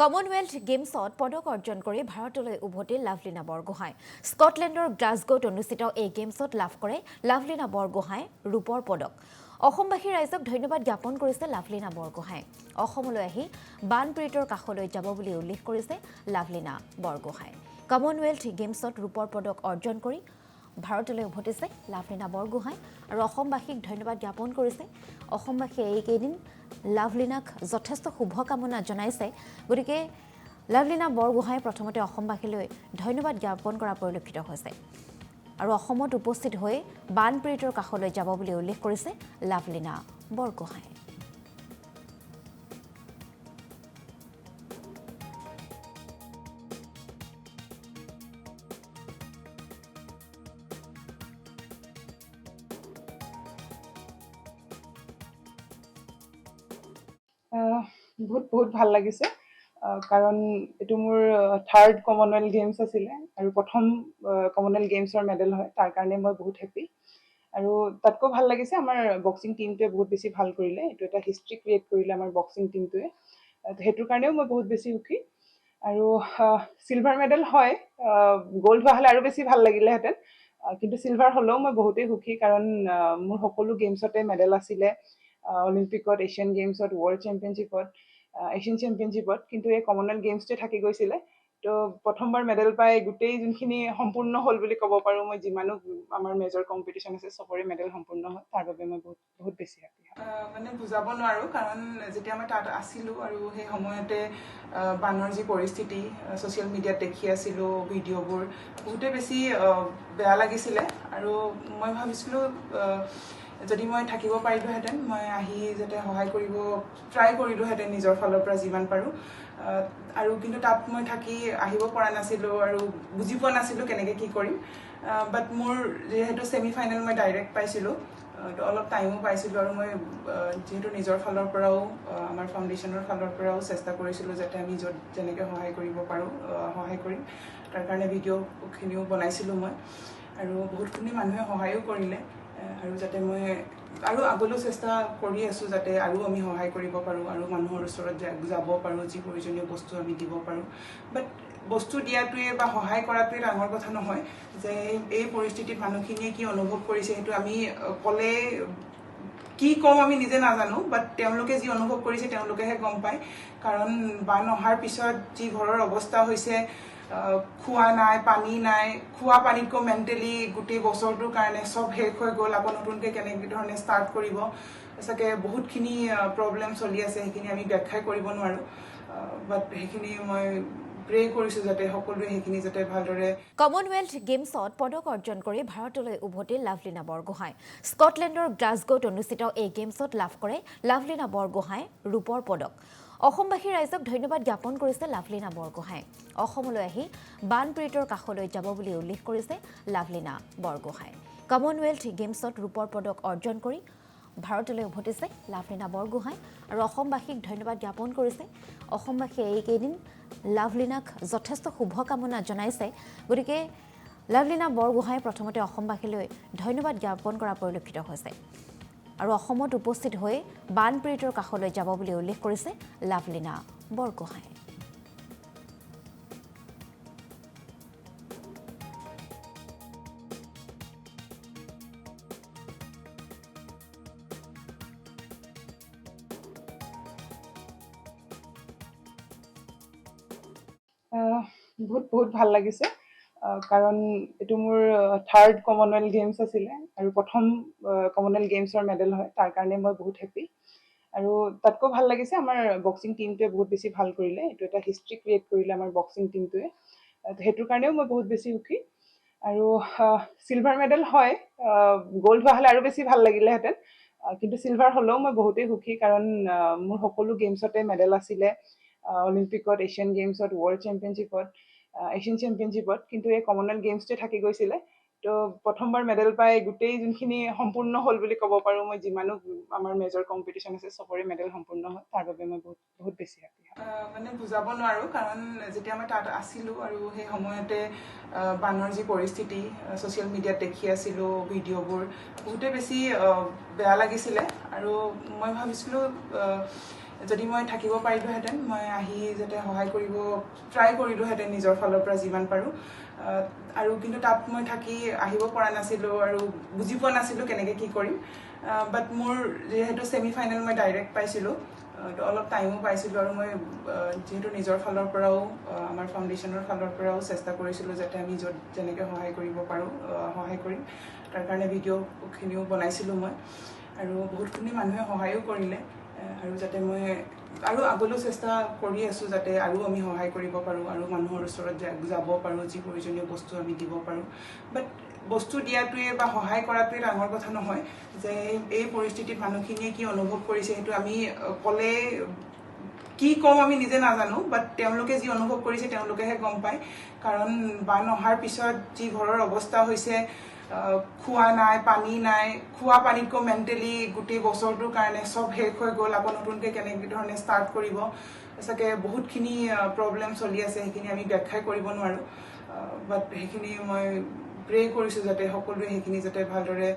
Commonwealth গেমছত পদক অৰ্জন কৰি ভাৰতলৈ উভতি লাভলীনা বৰগোহাঁই স্কটলেণ্ডৰ গ্লাছগোত অনুষ্ঠিত এই গেমছত লাভ কৰে লাভলীনা বৰগোহাঁই ৰূপৰ পদক অসমবাসী ৰাইজক ধন্যবাদ জ্ঞাপন কৰিছে লাভলীনা বৰগোহাঁই অসমলৈ আহি বানপীড়িতৰ কাষলৈ যাব বুলি উল্লেখ কৰিছে লাভলীনা বৰগোহাঁই কমনৱেলথ গেমছত ৰূপৰ পদক অৰ্জন কৰি ভাৰতলৈ উভতিছে লাভলীনা বৰগোহাঁই আৰু অসমবাসীক ধন্যবাদ জ্ঞাপন কৰিছে অসমবাসীয়ে এইকেইদিন লাভলীনাক যথেষ্ট শুভকামনা জনাইছে গতিকে লাভলীনা বৰগোহাঁই প্ৰথমতে অসমবাসীলৈ ধন্যবাদ জ্ঞাপন কৰা পৰিলক্ষিত হৈছে আৰু অসমত উপস্থিত হৈ বানপীড়িতৰ কাষলৈ যাব বুলি উল্লেখ কৰিছে লাভলীনা বৰগোহাঁই বহুত ভাল লাগিছে কাৰণ এটো মোৰ থাৰ্ড কমনৱেলথ গেমছ আছিলে আৰু প্ৰথম কমনৱেলথ গেমছৰ মেডেল হয় তাৰ কাৰণে মই বহুত হেপি আৰু তাতকৈ ভাল লাগিছে আমাৰ বক্সিং টিমটোৱে বহুত বেছি ভাল কৰিলে এটো এটা হিষ্ট্ৰি ক্ৰিয়েট কৰিলে আমাৰ বক্সিং টিমটোৱে হেতুৰ কাৰণেও মই বহুত বেছি সুখী আৰু সিলভাৰ মেডেল হয় গোল্ড হোৱা হলে আৰু বেছি ভাল লাগিলেহেঁতেন কিন্তু সিলভাৰ হলেও মই বহুতেই সুখী কাৰণ মোৰ সকলো গেমছতে মেডেল আছিলে অলিম্পিকত এছিয়ান গেমছত ৱৰ্ল্ড চেম্পিয়নশ্বিপত এছিয়ান চেম্পিয়নশ্বিপত কিন্তু এই কমনৱেলথ গেমছটোৱে থাকি গৈছিলে তো প্ৰথমবাৰ মেডেল পাই গোটেই যোনখিনি সম্পূৰ্ণ হ'ল বুলি ক'ব পাৰোঁ মই যিমানো আমাৰ মেজৰ কম্পিটিশ্যন আছে চবৰে মেডেল সম্পূৰ্ণ হ'ল তাৰ বাবে মই বহুত বেছি হেপি মানে বুজাব নোৱাৰোঁ কাৰণ যেতিয়া মই তাত আছিলোঁ আৰু সেই সময়তে বানৰ যি পৰিস্থিতি ছ'চিয়েল মিডিয়াত দেখি আছিলোঁ ভিডিঅ'বোৰ বহুতেই বেছি বেয়া লাগিছিলে আৰু মই ভাবিছিলোঁ যদি মই থাকিব পাৰিলোহেঁতেন মই আহি যাতে সহায় কৰিব ট্ৰাই কৰিলোহেঁতেন নিজৰ ফালৰ পৰা যিমান পাৰোঁ আৰু কিন্তু তাত মই থাকি আহিব পৰা নাছিলোঁ আৰু বুজি পোৱা নাছিলোঁ কেনেকৈ কি কৰিম বাট মোৰ যিহেতু ছেমি ফাইনেল মই ডাইৰেক্ট পাইছিলোঁ তো অলপ টাইমো পাইছিলোঁ আৰু মই যিহেতু নিজৰ ফালৰ পৰাও আমাৰ ফাউণ্ডেশ্যনৰ ফালৰ পৰাও চেষ্টা কৰিছিলোঁ যাতে আমি য'ত যেনেকৈ সহায় কৰিব পাৰোঁ সহায় কৰিম তাৰ কাৰণে ভিডিঅ'খিনিও বনাইছিলোঁ মই আৰু বহুতখিনি মানুহে সহায়ো কৰিলে আৰু যাতে মই আৰু আগলৈও চেষ্টা কৰি আছোঁ যাতে আৰু আমি সহায় কৰিব পাৰোঁ আৰু মানুহৰ ওচৰত যাব পাৰোঁ যি প্ৰয়োজনীয় বস্তু আমি দিব পাৰোঁ বাট বস্তু দিয়াটোৱে বা সহায় কৰাটোৱে ডাঙৰ কথা নহয় যে এই পৰিস্থিতিত মানুহখিনিয়ে কি অনুভৱ কৰিছে সেইটো আমি ক'লে কি কম আমি নিজে নাজানো বাট তেওঁলোকে যি অনুভৱ কৰিছে তেওঁলোকেহে গম পায় কাৰণ বান অহাৰ পিছত যি ঘৰৰ অৱস্থা হৈছে খোৱা নাই পানী নাই খোৱা পানীতকৈ মেণ্টেলি গোটেই বছৰটোৰ কাৰণে চব শেষ হৈ গ'ল আকৌ নতুনকৈ কেনেকৈ ধৰণে ষ্টাৰ্ট কৰিব চাগে বহুতখিনি প্ৰব্লেম চলি আছে সেইখিনি আমি ব্যাখ্যাই কৰিব নোৱাৰোঁ বাট সেইখিনি মই প্ৰে কৰিছোঁ যাতে সকলোৱে সেইখিনি যাতে ভালদৰে কমনৱেলথ গেমছত পদক অৰ্জন কৰি ভাৰতলৈ উভতি লাভলীনা বৰগোহাঁই স্কটলেণ্ডৰ গ্লাছগোত অনুষ্ঠিত এই গেমছত লাভ কৰে লাভলীনা বৰগোহাঁই ৰূপৰ পদক অসমবাসী ৰাইজক ধন্যবাদ জ্ঞাপন কৰিছে লাভলীনা বৰগোহাঁই অসমলৈ আহি বানপীড়িতৰ কাষলৈ যাব বুলি উল্লেখ কৰিছে লাভলীনা বৰগোহাঁই কমনৱেলথ গেমছত ৰূপৰ পদক অৰ্জন কৰি ভাৰতলৈ উভতিছে লাভলীনা বৰগোহাঁই আৰু অসমবাসীক ধন্যবাদ জ্ঞাপন কৰিছে অসমবাসীয়ে এইকেইদিন লাভলীনাক যথেষ্ট শুভকামনা জনাইছে গতিকে লাভলীনা বৰগোহাঁই প্ৰথমতে অসমবাসীলৈ ধন্যবাদ জ্ঞাপন কৰা পৰিলক্ষিত হৈছে আৰু অসমত উপস্থিত হৈ বানপীড়িতৰ কাষলৈ যাব বুলি উল্লেখ কৰিছে লাভলীনা বৰগোহাঁই বহুত ভাল লাগিছে কাৰণ এটো মোৰ থাৰ্ড কমনৱেলথ গেমছ আছিলে আৰু প্ৰথম কমনৱেলথ গেমছৰ মেডেল হয় তাৰ কাৰণে মই বহুত হেপি আৰু তাতকৈ ভাল লাগিছে আমাৰ বক্সিং টিমটোৱে বহুত বেছি ভাল কৰিলে এটো এটা হিষ্ট্ৰি ক্ৰিয়েট কৰিলে আমাৰ বক্সিং টিমটোৱে হেতুৰ কাৰণেও মই বহুত বেছি সুখী আৰু সিলভাৰ মেডেল হয় গোল্ড হোৱা হলে আৰু বেছি ভাল লাগিলেহেঁতেন কিন্তু সিলভাৰ হলেও মই বহুতেই সুখী কাৰণ মোৰ সকলো গেমছতে মেডেল আছিলে অলিম্পিকত এছিয়ান গেমছত ৱৰ্ল্ড চেম্পিয়নশ্বিপত এছিয়ান চেম্পিয়নশ্বিপত কিন্তু এই কমনৱেলথ গেমছটোৱে থাকি গৈছিলে তো প্ৰথমবাৰ মেডেল পাই গোটেই যোনখিনি সম্পূৰ্ণ হ'ল বুলি ক'ব পাৰোঁ মই যিমানো আমাৰ মেজৰ কম্পিটিশ্যন আছে চবৰে মেডেল সম্পূৰ্ণ হ'ল তাৰ বাবে মই বহুত বেছি হেপি মানে বুজাব নোৱাৰোঁ কাৰণ যেতিয়া মই তাত আছিলোঁ আৰু সেই সময়তে বানৰ যি পৰিস্থিতি ছ'চিয়েল মিডিয়াত দেখি আছিলোঁ ভিডিঅ'বোৰ বহুতেই বেছি বেয়া লাগিছিলে আৰু মই ভাবিছিলোঁ যদি মই থাকিব পাৰিলোহেঁতেন মই আহি যাতে সহায় কৰিব ট্ৰাই কৰিলোহেঁতেন নিজৰ ফালৰ পৰা যিমান পাৰোঁ আৰু কিন্তু তাত মই থাকি আহিব পৰা নাছিলোঁ আৰু বুজি পোৱা নাছিলোঁ কেনেকৈ কি কৰিম বাট মোৰ যিহেতু ছেমি ফাইনেল মই ডাইৰেক্ট পাইছিলোঁ অলপ টাইমো পাইছিলোঁ আৰু মই যিহেতু নিজৰ ফালৰ পৰাও আমাৰ ফাউণ্ডেশ্যনৰ ফালৰ পৰাও চেষ্টা কৰিছিলোঁ যাতে আমি য'ত যেনেকৈ সহায় কৰিব পাৰোঁ সহায় কৰিম তাৰ কাৰণে ভিডিঅ'খিনিও বনাইছিলোঁ মই আৰু বহুতখিনি মানুহে সহায়ো কৰিলে আৰু যাতে মই আৰু আগলৈও চেষ্টা কৰি আছোঁ যাতে আৰু আমি সহায় কৰিব পাৰোঁ আৰু মানুহৰ ওচৰত যাব পাৰোঁ যি প্ৰয়োজনীয় বস্তু আমি দিব পাৰোঁ বাট বস্তু দিয়াটোৱে বা সহায় কৰাটোৱে ডাঙৰ কথা নহয় যে এই পৰিস্থিতিত মানুহখিনিয়ে কি অনুভৱ কৰিছে সেইটো আমি ক'লে কি কম আমি নিজে নাজানো বাট তেওঁলোকে যি অনুভৱ কৰিছে তেওঁলোকেহে গম পায় কাৰণ বান অহাৰ পিছত যি ঘৰৰ অৱস্থা হৈছে খোৱা নাই পানী নাই খোৱা পানীতকৈ মেণ্টেলি গোটেই বছৰটোৰ কাৰণে চব শেষ হৈ গ'ল আকৌ নতুনকৈ কেনেকৈ ধৰণে ষ্টাৰ্ট কৰিব চাগে বহুতখিনি প্ৰব্লেম চলি আছে সেইখিনি আমি ব্যাখ্যাই কৰিব নোৱাৰোঁ বাট সেইখিনি মই প্ৰে কৰিছোঁ যাতে সকলোৱে সেইখিনি যাতে ভালদৰে